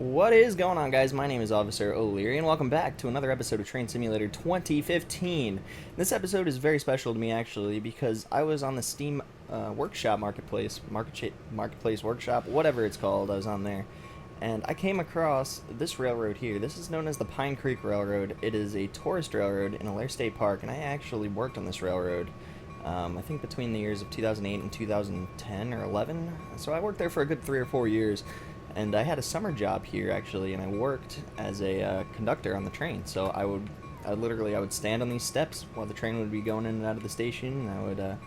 What is going on, guys? My name is Officer OLeary, and welcome back to another episode of Train Simulator 2015. This episode is very special to me, actually, because I was on the Steam Workshop Marketplace Workshop, whatever it's called. I was on there, and I came across this railroad here. This is known as the Pine Creek Railroad. It is a tourist railroad in OLeary State Park, and I actually worked on this railroad. I think between the years of 2008 and 2010 or 11. So I worked there for a good 3 or 4 years. And I had a summer job here, actually, and I worked as a conductor on the train. So I would stand on these steps while the train would be going in and out of the station. And I would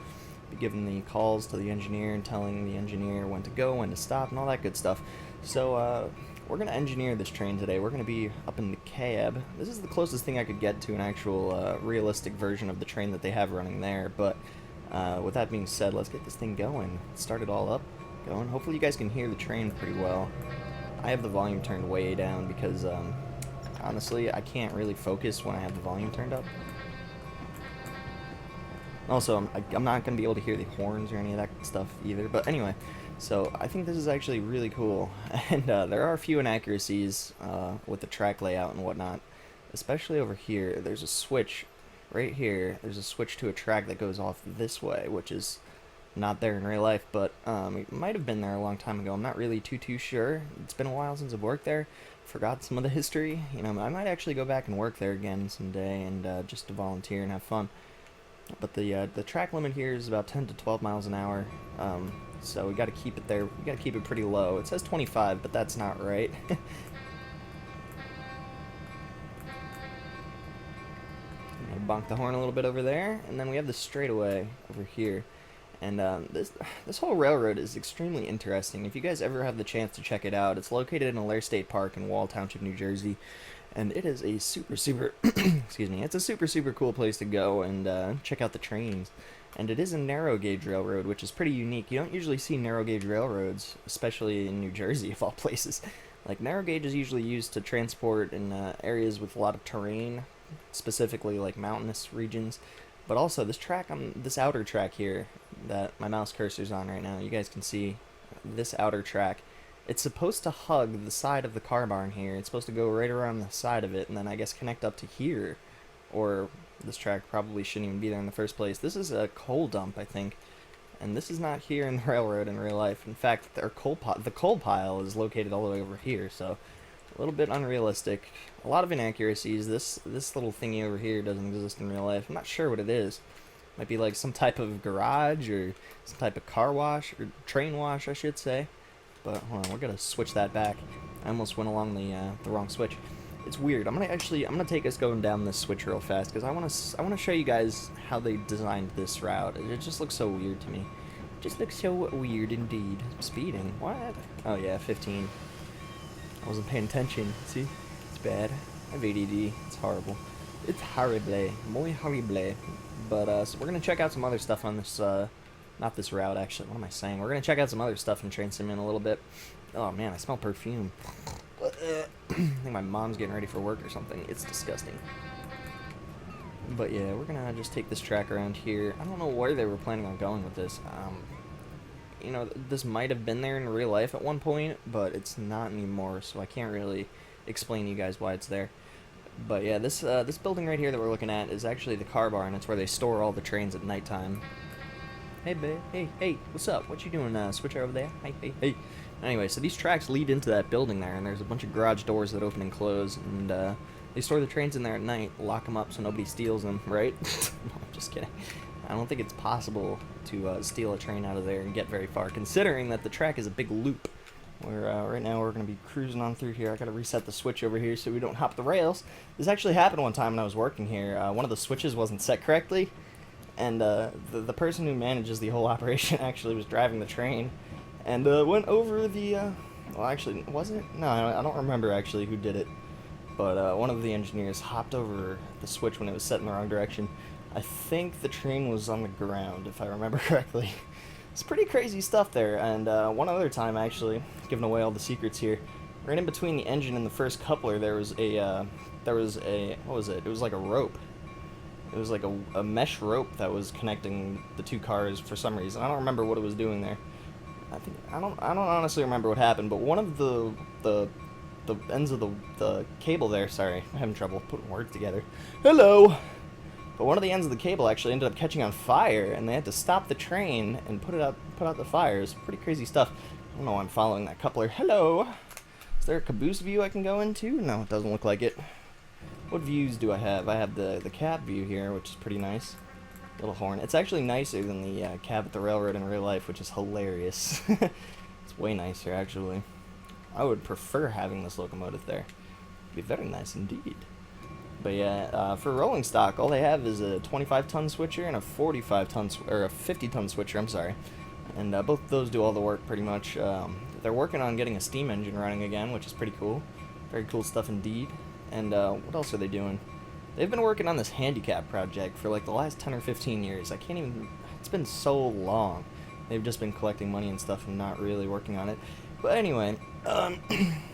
be giving the calls to the engineer and telling the engineer when to go, when to stop, and all that good stuff. So we're going to engineer this train today. We're going to be up in the cab. This is the closest thing I could get to an actual realistic version of the train that they have running there. But with that being said, let's get this thing going. Start it all up. Going. Hopefully you guys can hear the train pretty well. I have the volume turned way down because honestly I can't really focus when I have the volume turned up. Also, I'm not going to be able to hear the horns or any of that stuff either, but anyway, so I think this is actually really cool, and there are a few inaccuracies with the track layout and whatnot, especially over here. There's a switch right here. There's a switch to a track that goes off this way, which is not there in real life, but it might have been there a long time ago. I'm not really too sure. It's been a while since I've worked there. Forgot some of the history. You know, I might actually go back and work there again someday, and just to volunteer and have fun. But the track limit here is about 10 to 12 miles an hour, so we got to keep it there. We got to keep it pretty low. It says 25, but that's not right. Bonk the horn a little bit over there, and then we have the straightaway over here. And this whole railroad is extremely interesting. If you guys ever have the chance to check it out, it's located in OLeary State Park in Wall Township, New Jersey, and it is a super excuse me, it's a super cool place to go and check out the trains. And it is a narrow gauge railroad, which is pretty unique. You don't usually see narrow gauge railroads, especially in New Jersey of all places. Like, narrow gauge is usually used to transport in areas with a lot of terrain, specifically like mountainous regions. But also, this track, this outer track here that my mouse cursor's on right now, you guys can see this outer track. It's supposed to hug the side of the car barn here. It's supposed to go right around the side of it and then I guess connect up to here. Or this track probably shouldn't even be there in the first place. This is a coal dump, I think. And this is not here in the railroad in real life. In fact, the coal pile is located all the way over here, so a little bit unrealistic. A lot of inaccuracies. This little thingy over here doesn't exist in real life. I'm not sure what it is. Might be like some type of garage or some type of car wash or train wash, I should say. But hold on, we're gonna switch that back. I almost went along the wrong switch. It's weird. I'm gonna take us going down this switch real fast because I wanna show you guys how they designed this route. It just looks so weird to me. It just looks so weird indeed. Speeding? What? Oh yeah, 15. I wasn't paying attention. See? It's bad. I have ADD. It's horrible. It's horrible. Muy horrible. But, so we're going to check out some other stuff on this, not this route, actually. What am I saying? We're going to check out some other stuff in Train Sim in a little bit. Oh, man, I smell perfume. I think my mom's getting ready for work or something. It's disgusting. But, yeah, we're going to just take this track around here. I don't know where they were planning on going with this. You know, this might have been there in real life at one point, but it's not anymore, so I can't really explain to you guys why it's there. But yeah, this building right here that we're looking at is actually the car barn. It's where they store all the trains at nighttime. Hey, babe. Hey, what's up? What you doing, switcher over there? Hey. Anyway, so these tracks lead into that building there, and there's a bunch of garage doors that open and close, and they store the trains in there at night, lock them up so nobody steals them, right? No, I'm just kidding. I don't think it's possible to steal a train out of there and get very far, considering that the track is a big loop. Where right now we're going to be cruising on through here. I got to reset the switch over here so we don't hop the rails. This actually happened one time when I was working here. One of the switches wasn't set correctly, and the person who manages the whole operation actually was driving the train, and went over the. Well, actually, was it? No, I don't remember actually who did it, but one of the engineers hopped over the switch when it was set in the wrong direction. I think the train was on the ground, if I remember correctly. It's pretty crazy stuff there. And one other time, actually, giving away all the secrets here, right in between the engine and the first coupler, there was a what was it? It was like a rope. It was like a mesh rope that was connecting the two cars for some reason. I don't remember what it was doing there. I don't honestly remember what happened, but one of the the ends of the cable there. Sorry, I'm having trouble putting words together. Hello. But one of the ends of the cable actually ended up catching on fire, and they had to stop the train and put out the fires. Pretty crazy stuff. I don't know why I'm following that coupler. Hello. Is there a caboose view I can go into? No, it doesn't look like it. What views do I have? I have the cab view here, which is pretty nice. Little horn. It's actually nicer than the cab at the railroad in real life, which is hilarious. It's way nicer, actually. I would prefer having this locomotive there. It'd be very nice indeed. But yeah, for rolling stock, all they have is a 25-ton switcher and a 45-ton or a 50-ton switcher. I'm sorry, and both of those do all the work pretty much. They're working on getting a steam engine running again, which is pretty cool. Very cool stuff indeed. And what else are they doing? They've been working on this handicap project for like the last 10 or 15 years. I can't even. It's been so long. They've just been collecting money and stuff and not really working on it. But anyway,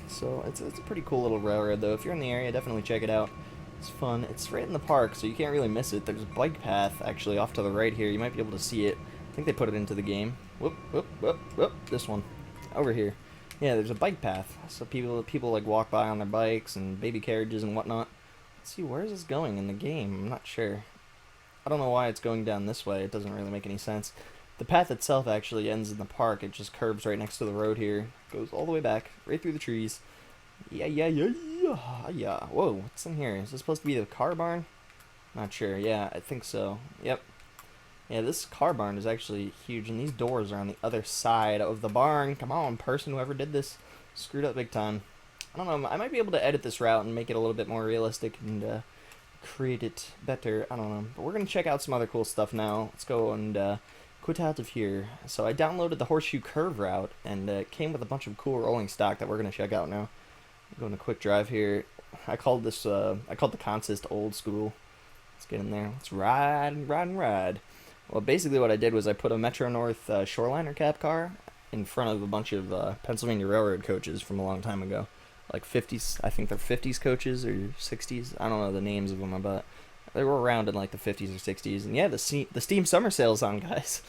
so it's a pretty cool little railroad though. If you're in the area, definitely check it out. It's fun. It's right in the park, so you can't really miss it. There's a bike path actually off to the right here. You might be able to see it. I think they put it into the game. Whoop, whoop, whoop, whoop. This one. Over here. Yeah, there's a bike path. So people like walk by on their bikes and baby carriages and whatnot. Let's see, where is this going in the game? I'm not sure. I don't know why it's going down this way. It doesn't really make any sense. The path itself actually ends in the park. It just curves right next to the road here. Goes all the way back, right through the trees. Yeah. Whoa, what's in here? Is this supposed to be the car barn? Not sure. Yeah, I think so. Yep. Yeah, this car barn is actually huge, and these doors are on the other side of the barn. Come on, person, whoever did this screwed up big time. I don't know. I might be able to edit this route and make it a little bit more realistic and create it better. I don't know. But we're going to check out some other cool stuff now. Let's go and quit out of here. So I downloaded the Horseshoe Curve route, and it came with a bunch of cool rolling stock that we're going to check out now. Going a quick drive here. I called the consist old school. Let's get in there. Let's ride. Well, basically what I did was I put a Metro North Shoreliner cab car in front of a bunch of Pennsylvania Railroad coaches from a long time ago. Like 50s, I think they're 50s coaches or 60s. I don't know the names of them, but they were around in like the 50s or 60s. And yeah, the Steam Summer Sale's on, guys.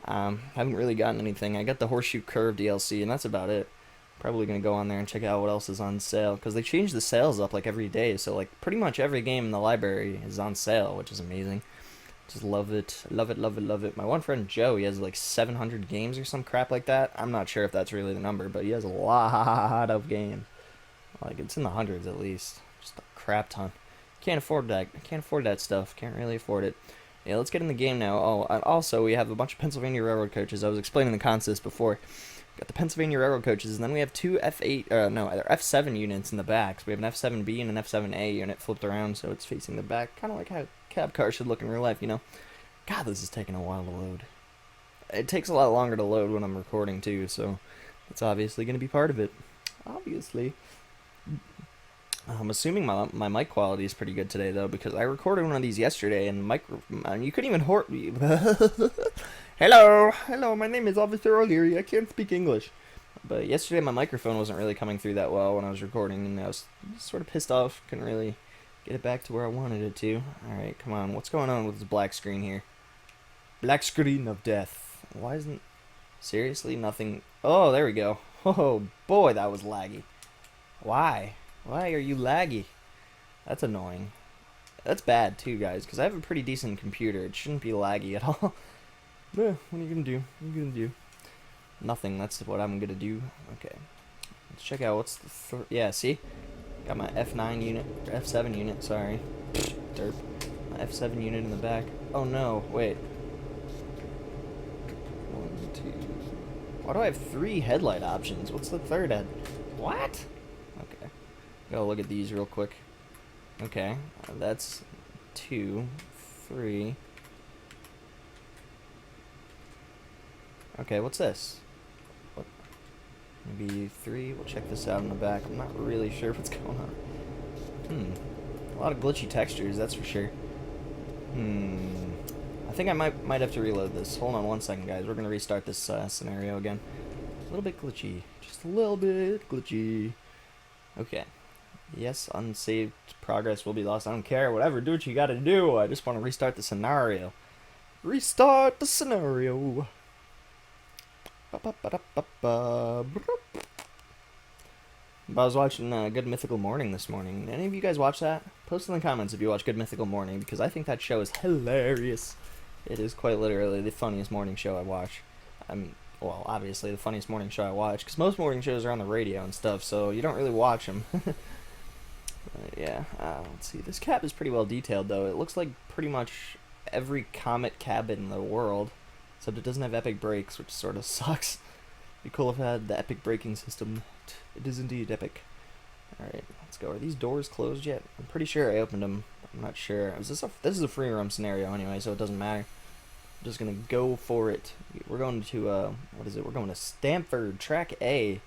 Haven't really gotten anything. I got the Horseshoe Curve DLC, and that's about it. Probably going to go on there and check out what else is on sale, because they change the sales up like every day, so like pretty much every game in the library is on sale, which is amazing. Just love it. My one friend Joe, he has like 700 games or some crap like that. I'm not sure if that's really the number, but he has a lot of games. Like, it's in the hundreds at least. Just a crap ton. Can't afford that stuff. Can't really afford it. Yeah, let's get in the game now. Oh, and also we have a bunch of Pennsylvania Railroad coaches. I was explaining the consist before. Got the Pennsylvania Railroad coaches, and then we have two F7 units in the back. So we have an F7B and an F7A unit flipped around, so it's facing the back, kind of like how cab cars should look in real life, you know. God, this is taking a while to load. It takes a lot longer to load when I'm recording too, so it's obviously going to be part of it. Obviously. I'm assuming my mic quality is pretty good today, though, because I recorded one of these yesterday, and you couldn't even Hello, my name is Officer OLeary. I can't speak English. But yesterday my microphone wasn't really coming through that well when I was recording, and I was sort of pissed off. Couldn't really get it back to where I wanted it to. Alright, come on. What's going on with this black screen here? Black screen of death. Why isn't... Seriously? Nothing... Oh, there we go. Oh, boy, that was laggy. Why? Why are you laggy? That's annoying. That's bad, too, guys, because I have a pretty decent computer. It shouldn't be laggy at all. Yeah, what are you gonna do? Nothing. That's what I'm gonna do. Okay. Let's check out what's the... yeah, see? Got my F9 unit, or F7 unit, sorry. Derp. My F7 unit in the back. Oh no, wait. 1, 2... Why do I have 3 headlight options? What's the third head? What? Okay. Gotta look at these real quick. Okay. That's 2, 3... Okay, what's this? What? Maybe 3. We'll check this out in the back. I'm not really sure what's going on. A lot of glitchy textures, that's for sure. I think I might have to reload this. Hold on one second, guys. We're gonna restart this scenario again. A little bit glitchy. Just a little bit glitchy. Okay. Yes, unsaved progress will be lost. I don't care. Whatever. Do what you gotta do. I just want to restart the scenario. Restart the But I was watching Good Mythical Morning this morning. Any of you guys watch that? Post in the comments if you watch Good Mythical Morning, because I think that show is hilarious. It is quite literally the funniest morning show I watch. Well, obviously the funniest morning show I watch, because most morning shows are on the radio and stuff, so you don't really watch them. Yeah, let's see. This cab is pretty well detailed, though. It looks like pretty much every Comet cab in the world, except it doesn't have epic brakes, which sort of sucks. Be cool if it had the epic braking system. It is indeed epic. Alright, let's go. Are these doors closed yet? I'm pretty sure I opened them. I'm not sure. This is a free roam scenario anyway, so it doesn't matter. I'm just gonna go for it. We're going to, what is it? We're going to Stamford, track A.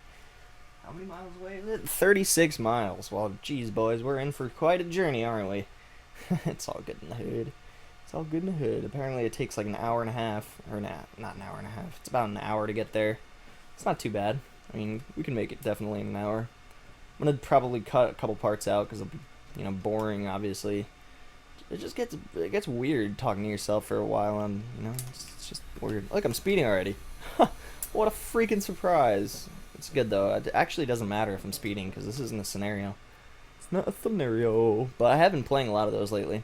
How many miles away is it? 36 miles. Well, geez, boys, we're in for quite a journey, aren't we? It's all good in the hood. It's all good in the hood. Apparently it takes like an hour and a half. Or not an hour and a half. It's about an hour to get there. It's not too bad. I mean, we can make it definitely in an hour. I'm going to probably cut a couple parts out because it'll be, boring, obviously. It gets weird talking to yourself for a while, and, it's just weird. Look, I'm speeding already. What a freaking surprise. It's good, though. It actually doesn't matter if I'm speeding, because this isn't a scenario. It's not a scenario. But I have been playing a lot of those lately.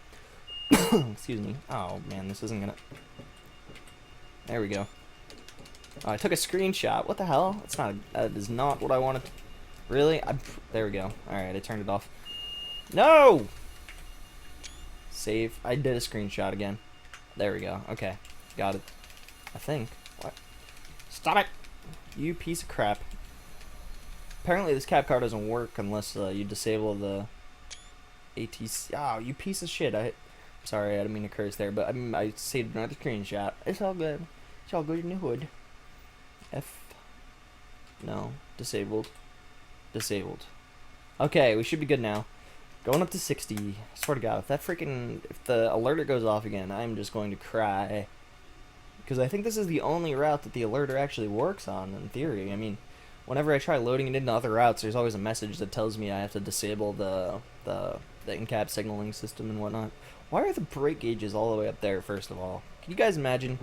Excuse me. Oh, man, this isn't gonna... There we go. Oh, I took a screenshot. What the hell? That is not what I wanted. Really? There we go. Alright, I turned it off. No! Save. I did a screenshot again. There we go. Okay. Got it. I think. What? Stop it! You piece of crap. Apparently this cap car doesn't work unless you disable the ATC. Oh, you piece of shit. I'm sorry, I didn't mean to curse there, but I saved another screenshot. It's all good. It's all good in the hood. No. Disabled. Disabled. Okay, we should be good now. Going up to 60. I swear to God, if the alerter goes off again, I'm just going to cry. Because I think this is the only route that the alerter actually works on, in theory. I mean, whenever I try loading it into other routes, there's always a message that tells me I have to disable the in-cab signaling system and whatnot. Why are the brake gauges all the way up there, first of all? Can you guys imagine,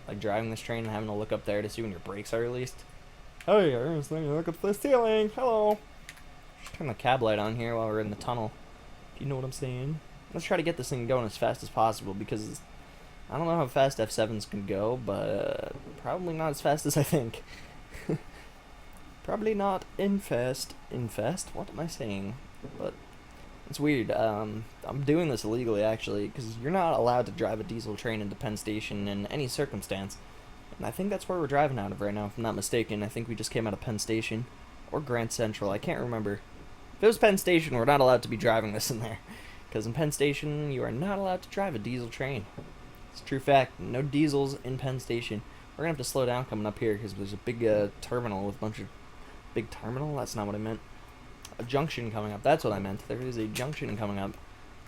like, driving this train and having to look up there to see when your brakes are released? Hey, I'm just going to look up the ceiling. Hello. Turn the cab light on here while we're in the tunnel. If you know what I'm saying. Let's try to get this thing going as fast as possible, because I don't know how fast F7s can go, but probably not as fast as I think. Probably not infest. What am I saying? But it's weird. I'm doing this illegally, actually, because you're not allowed to drive a diesel train into Penn Station in any circumstance. And I think that's where we're driving out of right now, if I'm not mistaken. I think we just came out of Penn Station. Or Grand Central, I can't remember. If it was Penn Station, we're not allowed to be driving this in there. Because in Penn Station, you are not allowed to drive a diesel train. It's a true fact. No diesels in Penn Station. We're going to have to slow down coming up here, because there's a big terminal with a bunch of... Big terminal? That's not what I meant. A junction coming up. That's what I meant. There is a junction coming up.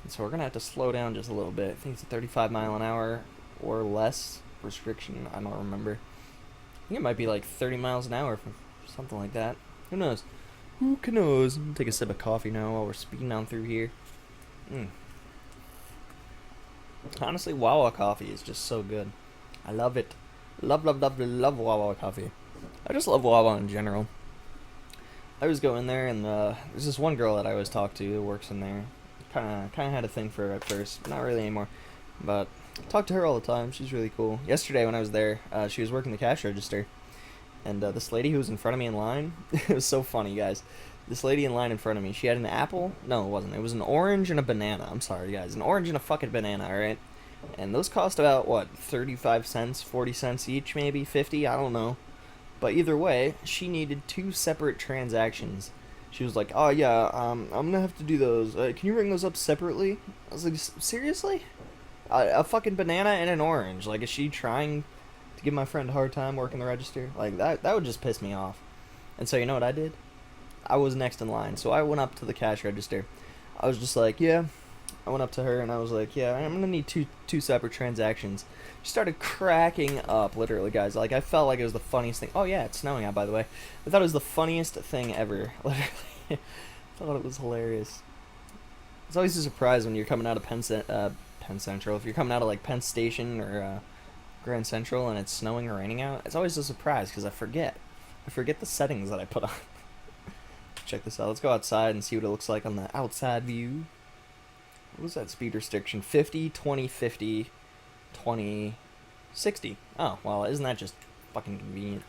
And so we're going to have to slow down just a little bit. I think it's a 35 mile an hour or less restriction. I don't remember. I think it might be like 30 miles an hour, something like that. Who knows? Who knows? I'm gonna take a sip of coffee now while we're speeding on through here. Honestly, Wawa coffee is just so good. I love it. Love Wawa coffee. I just love Wawa in general. I always go in there, and there's this one girl that I always talk to who works in there. Kind of had a thing for her at first, but not really anymore. But I talk to her all the time. She's really cool. Yesterday when I was there, she was working the cash register. And this lady who was in front of me in line, it was so funny, guys. This lady in line in front of me, she had an apple. No, it wasn't. It was an orange and a banana. I'm sorry, guys. An orange and a fucking banana, alright? And those cost about, what, 35 cents, 40 cents each, maybe? 50? I don't know. But either way, she needed 2 separate transactions. She was like, oh, yeah, I'm gonna have to do those. Can you ring those up separately? I was like, seriously? A fucking banana and an orange. Like, is she trying to give my friend a hard time working the register? Like, that would just piss me off. And so you know what I did? I was next in line, so I went up to the cash register. I was just like, yeah. I went up to her and I was like, yeah, I'm gonna need two separate transactions. She started cracking up, literally, guys. Like, I felt like it was the funniest thing. Oh yeah, it's snowing out, by the way. I thought it was the funniest thing ever. Literally, I thought it was hilarious. It's always a surprise when you're coming out of Penn Central. If you're coming out of like Penn Station or Grand Central and it's snowing or raining out, it's always a surprise because I forget the settings that I put on. check this out. Let's go outside and see what it looks like on the outside view. What was that speed restriction? 50, 20, 50, 20, 60. Oh, well, isn't that just fucking convenient?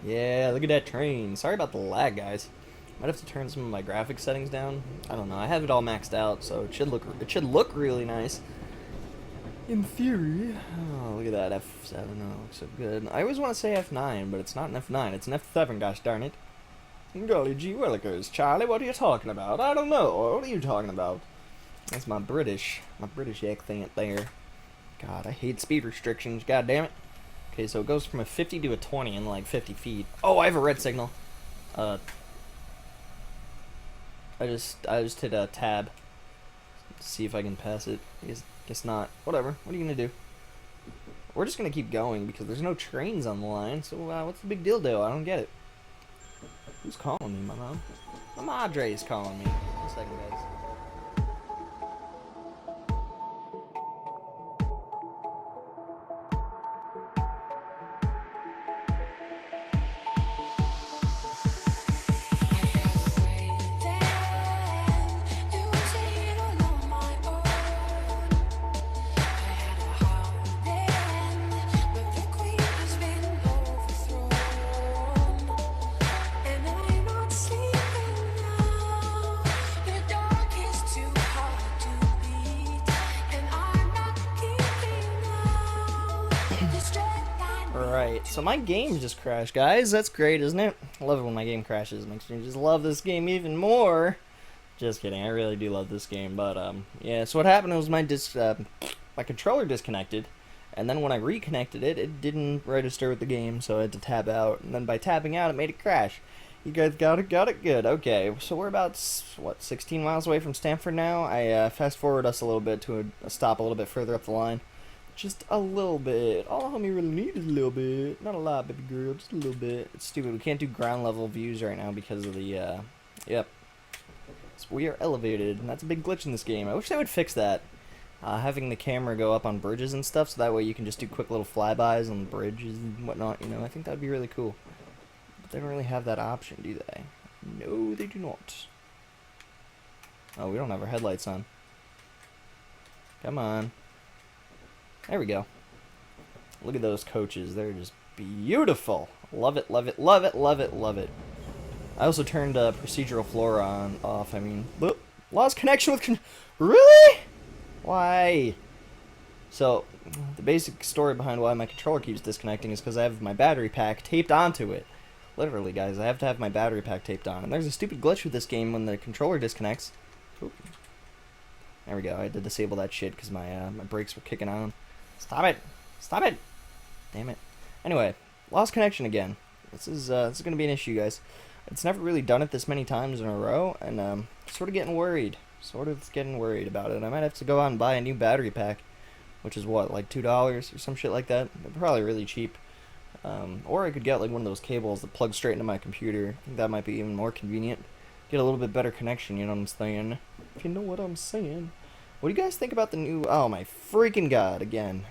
Yeah, look at that train. Sorry about the lag, guys. Might have to turn some of my graphics settings down. I don't know. I have it all maxed out, so it should look really nice. In theory. Oh, look at that F7. Oh, looks so good. I always want to say F9, but it's not an F9. It's an F7, gosh darn it. Golly gee willikers. Charlie, what are you talking about? I don't know. What are you talking about? That's my British accent there. God, I hate speed restrictions. God damn it. Okay, so it goes from a 50 to a 20 in like 50 feet. Oh, I have a red signal. I just hit a tab to see if I can pass it. Guess not. Whatever. What are you gonna do? We're just gonna keep going because there's no trains on the line. So what's the big deal, though? I don't get it. Who's calling me, my mom? My madre is calling me. 1 second, guys. Alright, so my game just crashed, guys. That's great, isn't it? I love it when my game crashes. It makes me just love this game even more. Just kidding, I really do love this game. But, yeah, so what happened was my controller disconnected. And then when I reconnected it, it didn't register with the game, so I had to tab out. And then by tapping out, it made it crash. You guys got it good. Okay, so we're about, what, 16 miles away from Stamford now? I fast-forward us a little bit to a stop a little bit further up the line. Just a little bit. All homie really need is a little bit. Not a lot, baby girl. Just a little bit. It's stupid. We can't do ground level views right now because of the, yep. So we are elevated, and that's a big glitch in this game. I wish they would fix that. Having the camera go up on bridges and stuff, so that way you can just do quick little flybys on bridges and whatnot, you know. I think that would be really cool. But they don't really have that option, do they? No, they do not. Oh, we don't have our headlights on. Come on. There we go. Look at those coaches. They're just beautiful. Love it, love it, love it, love it, love it. I also turned procedural floor off. I mean, lost connection with really? Why? So, the basic story behind why my controller keeps disconnecting is because I have my battery pack taped onto it. Literally, guys, I have to have my battery pack taped on. And there's a stupid glitch with this game when the controller disconnects. Oop. There we go. I had to disable that shit because my brakes were kicking on. Stop it! Stop it! Damn it. Anyway, lost connection again. This is gonna be an issue, guys. It's never really done it this many times in a row, and sort of getting worried. About it. I might have to go out and buy a new battery pack, which is what, like $2 or some shit like that. They're probably really cheap. Or I could get like one of those cables that plugs straight into my computer. I think that might be even more convenient. Get a little bit better connection, you know what I'm saying? If you know what I'm saying. What do you guys think about the new... Oh, my freaking god, again.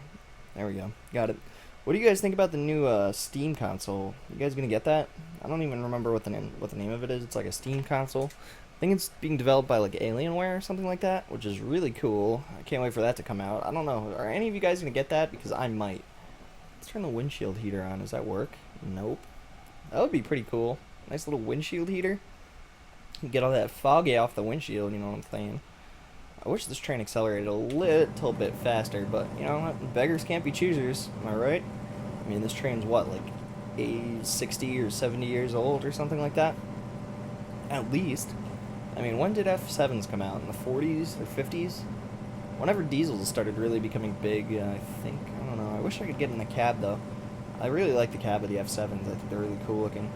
There we go. Got it. What do you guys think about the new Steam console? You guys gonna get that? I don't even remember what the name of it is. It's like a Steam console. I think it's being developed by like Alienware or something like that, which is really cool. I can't wait for that to come out. I don't know. Are any of you guys gonna get that? Because I might. Let's turn the windshield heater on. Does that work? Nope. That would be pretty cool. Nice little windshield heater. Get all that foggy off the windshield, you know what I'm saying? I wish this train accelerated a little bit faster, but you know what? Beggars can't be choosers, am I right? I mean, this train's what, like 60 or 70 years old or something like that? At least. I mean, when did F7s come out? In the 40s or 50s? Whenever diesels started really becoming big, I think. I don't know. I wish I could get in the cab, though. I really like the cab of the F7s. I think they're really cool looking.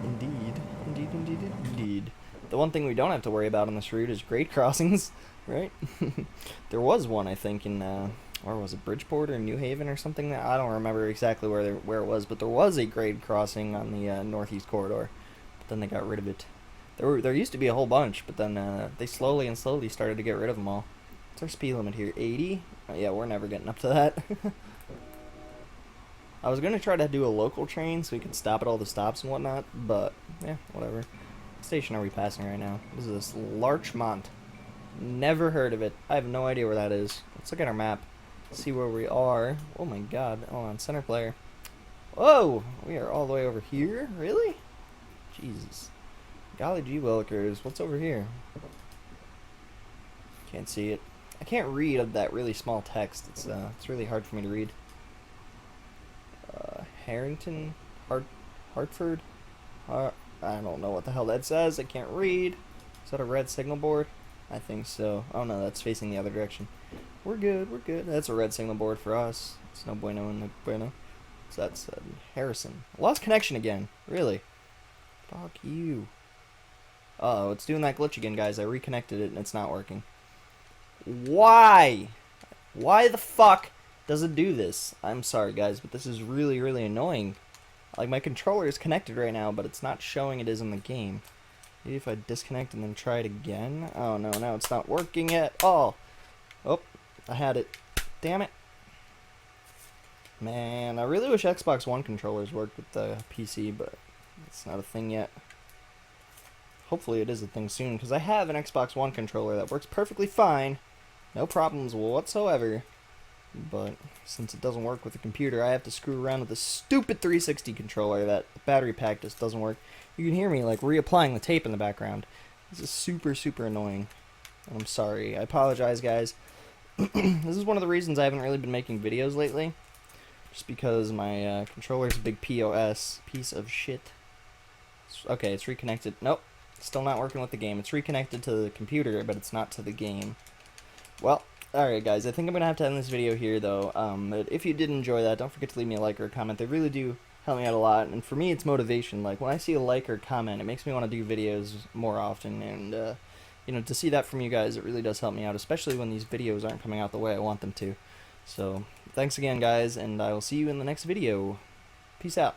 Indeed. Indeed, indeed, indeed. The one thing we don't have to worry about on this route is grade crossings, right? There was one, I think, in, or was it Bridgeport or New Haven or something? I don't remember exactly where it was, but there was a grade crossing on the Northeast Corridor. But then they got rid of it. There used to be a whole bunch, but then they slowly started to get rid of them all. What's our speed limit here? 80? Oh, yeah, we're never getting up to that. I was going to try to do a local train so we could stop at all the stops and whatnot, but, yeah, whatever. What station are we passing right now? What is this? Larchmont. Never heard of it. I have no idea where that is. Let's look at our map. See where we are. Oh my god. Hold on, center player. Whoa! We are all the way over here? Really? Jesus. Golly gee willikers. What's over here? Can't see it. I can't read that really small text. It's really hard for me to read. Harrington? Hartford? I don't know what the hell that says. I can't read. Is that a red signal board? I think so. Oh no, that's facing the other direction. We're good, we're good. That's a red signal board for us. It's no bueno and no bueno. So that's Harrison. Lost connection again. Really? Fuck you. Uh-oh, it's doing that glitch again, guys. I reconnected it and it's not working. Why? Why the fuck does it do this? I'm sorry, guys, but this is really, really annoying. Like, my controller is connected right now, but it's not showing it is in the game. Maybe if I disconnect and then try it again. Oh, no, now it's not working at all. Oh, I had it. Damn it. Man, I really wish Xbox One controllers worked with the PC, but it's not a thing yet. Hopefully it is a thing soon, because I have an Xbox One controller that works perfectly fine. No problems whatsoever. But since it doesn't work with the computer, I have to screw around with this stupid 360 controller that the battery pack just doesn't work. You can hear me like reapplying the tape in the background. This is super, super annoying. I'm sorry. I apologize, guys. This is one of the reasons I haven't really been making videos lately. Just because my controller's a big POS. Piece of shit. Okay, it's reconnected. Nope. Still not working with the game. It's reconnected to the computer, but it's not to the game. Well, alright guys, I think I'm going to have to end this video here though. But if you did enjoy that, don't forget to leave me a like or a comment. They really do help me out a lot, and for me it's motivation. Like, when I see a like or comment, it makes me want to do videos more often, and you know, to see that from you guys, it really does help me out, especially when these videos aren't coming out the way I want them to. So, thanks again guys, and I will see you in the next video. Peace out.